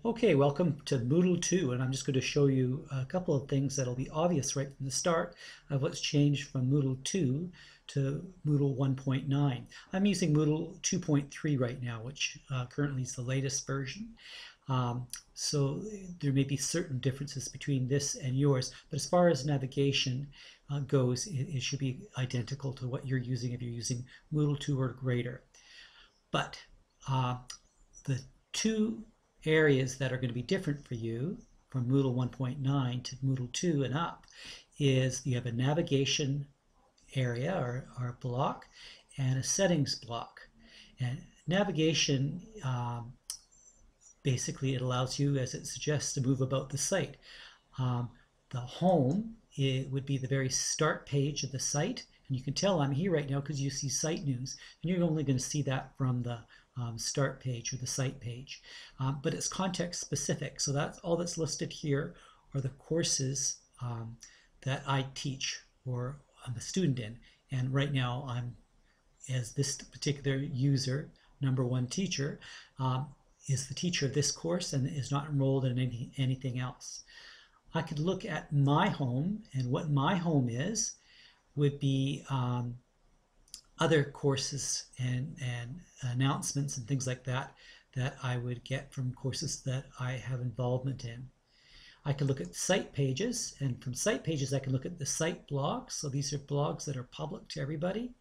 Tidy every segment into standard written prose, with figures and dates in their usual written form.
Okay, welcome to Moodle 2, and I'm just going to show you a couple of things that'll be obvious right from the start of what's changed from Moodle 2 to Moodle 1.9. I'm using Moodle 2.3 right now, which currently is the latest version. So there may be certain differences between this and yours, but as far as navigation goes, it should be identical to what you're using if you're using Moodle 2 or greater. But the two areas that are going to be different for you from Moodle 1.9 to Moodle 2 and up is you have a navigation area or block and a settings block. And navigation, basically it allows you, as it suggests, to move about the site. The home, it would be the very start page of the site, and you can tell I'm here right now because you see site news, and you're only going to see that from the start page or the site page. But it's context specific, so that's all that's listed here are the courses that I teach or I'm a student in. And right now I'm, as this particular user, number one teacher, is the teacher of this course and is not enrolled in anything else. I could look at my home, and what my home is would be other courses and announcements and things like that that I would get from courses that I have involvement in. I can look at site pages, and from site pages I can look at the site blogs. So these are blogs that are public to everybody.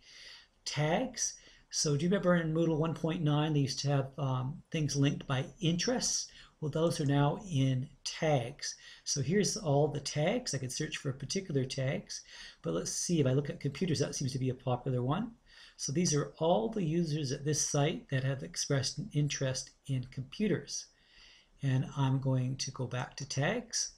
Tags. So do you remember in Moodle 1.9 they used to have things linked by interests? Well, those are now in tags. So here's all the tags. I can search for particular tags, but let's see, if I look at computers, that seems to be a popular one. So these are all the users at this site that have expressed an interest in computers. And I'm going to go back to tags.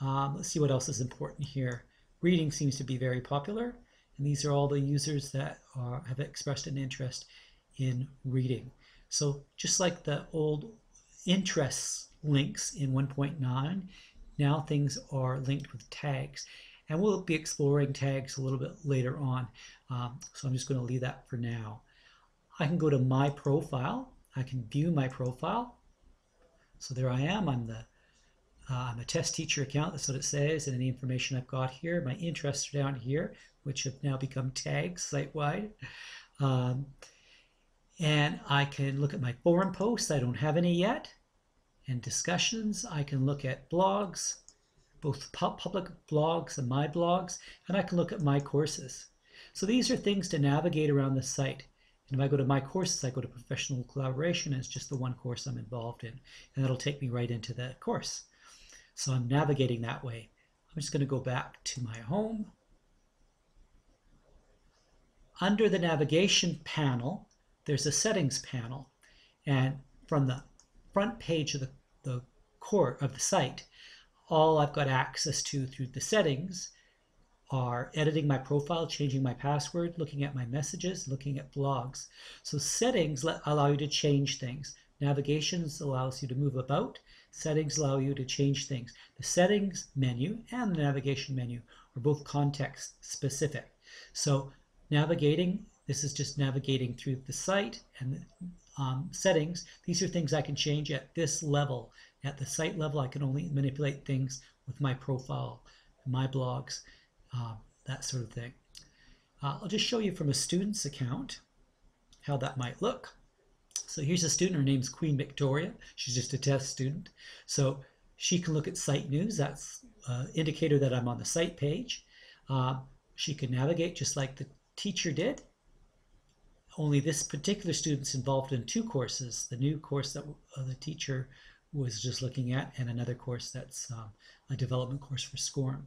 Let's see what else is important here. Reading seems to be very popular, and these are all the users that have expressed an interest in reading. So just like the old interests links in 1.9, now things are linked with tags. And we'll be exploring tags a little bit later on. So I'm just going to leave that for now. I can go to my profile. I can view my profile. So there I am. I'm a test teacher account. That's what it says. And any information I've got here. My interests are down here, which have now become tags site-wide. And I can look at my forum posts. I don't have any yet. And discussions. I can look at blogs, both public blogs and my blogs, and I can look at my courses. So these are things to navigate around the site. And if I go to my courses, I go to professional collaboration, and it's just the one course I'm involved in. And that'll take me right into the course. So I'm navigating that way. I'm just going to go back to my home. Under the navigation panel, there's a settings panel. And from the front page of the core of the site, all I've got access to through the settings are editing my profile, changing my password, looking at my messages, looking at blogs. So settings allow you to change things. Navigations allows you to move about. Settings allow you to change things. The settings menu and the navigation menu are both context specific. So navigating, this is just navigating through the site, and settings, these are things I can change at this level. At the site level, I can only manipulate things with my profile, my blogs, that sort of thing. I'll just show you from a student's account how that might look. So here's a student, her name's Queen Victoria. She's just a test student. So she can look at site news. That's an indicator that I'm on the site page. She can navigate just like the teacher did. Only this particular student's involved in two courses. The new course that the teacher was just looking at, and another course that's a development course for SCORM.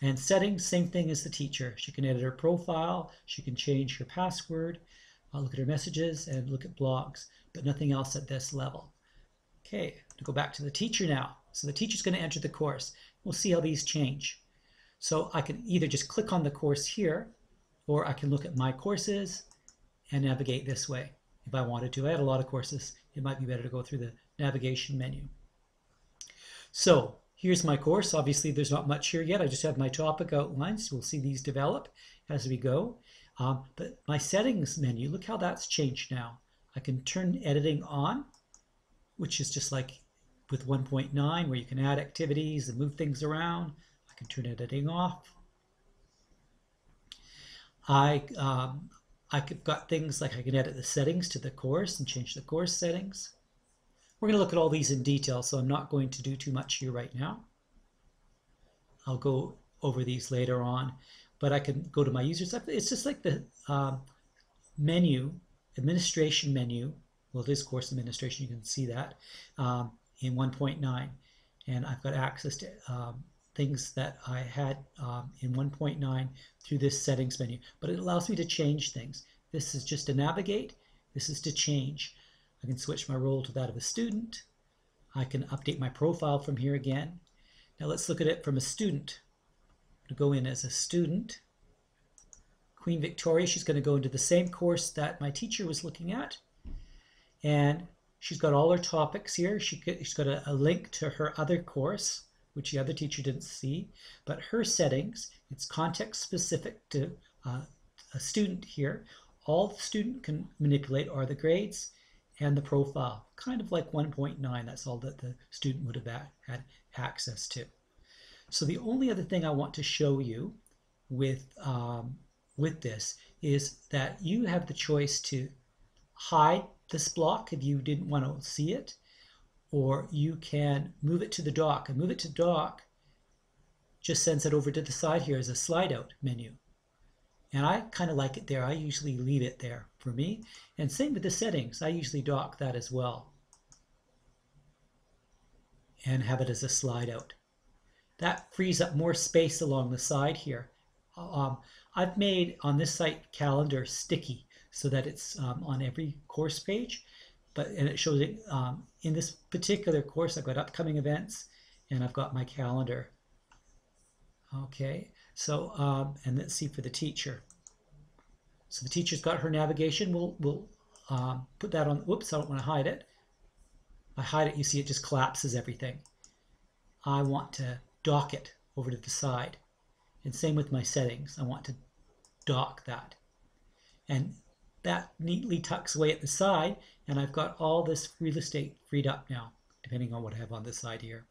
And settings, same thing as the teacher. She can edit her profile, she can change her password, look at her messages, and look at blogs, but nothing else at this level. Okay, to go back to the teacher now. So the teacher's going to enter the course. We'll see how these change. So I can either just click on the course here, or I can look at my courses and navigate this way if I wanted to. I had a lot of courses. It might be better to go through the navigation menu. So here's my course. Obviously there's not much here yet. I just have my topic outlined, so we'll see these develop as we go. But my settings menu, look how that's changed now. I can turn editing on. which is just like with 1.9 where you can add activities and move things around. I can turn editing off. I've got things like I can edit the settings to the course and change the course settings. We're going to look at all these in detail, so I'm not going to do too much here right now. I'll go over these later on, but I can go to my user stuff. It's just like the menu, administration menu. Well, it is course administration, you can see that in 1.9. And I've got access to things that I had in 1.9 through this settings menu, but it allows me to change things. This is just to navigate, this is to change. I can switch my role to that of a student. I can update my profile from here again. Now let's look at it from a student. I'm going to go in as a student. Queen Victoria, she's going to go into the same course that my teacher was looking at. And she's got all her topics here. She's got a link to her other course, which the other teacher didn't see. But her settings, it's context specific to a student here. All the student can manipulate are the grades and the profile, kind of like 1.9. That's all that the student would have had access to. So the only other thing I want to show you with this is that you have the choice to hide this block if you didn't want to see it, or you can move it to the dock. And move it to dock just sends it over to the side here as a slide out menu. And I kind of like it there. I usually leave it there for me. And same with the settings. I usually dock that as well and have it as a slide out. That frees up more space along the side here. I've made on this site calendar sticky so that it's on every course page, and it shows it in this particular course. I've got upcoming events and I've got my calendar. Okay, so and let's see for the teacher. So the teacher's got her navigation. We'll put that on. Whoops, I don't want to hide it. If I hide it, you see it just collapses everything. I want to dock it over to the side. And same with my settings. I want to dock that. And that neatly tucks away at the side, and I've got all this real estate freed up now, depending on what I have on this side here.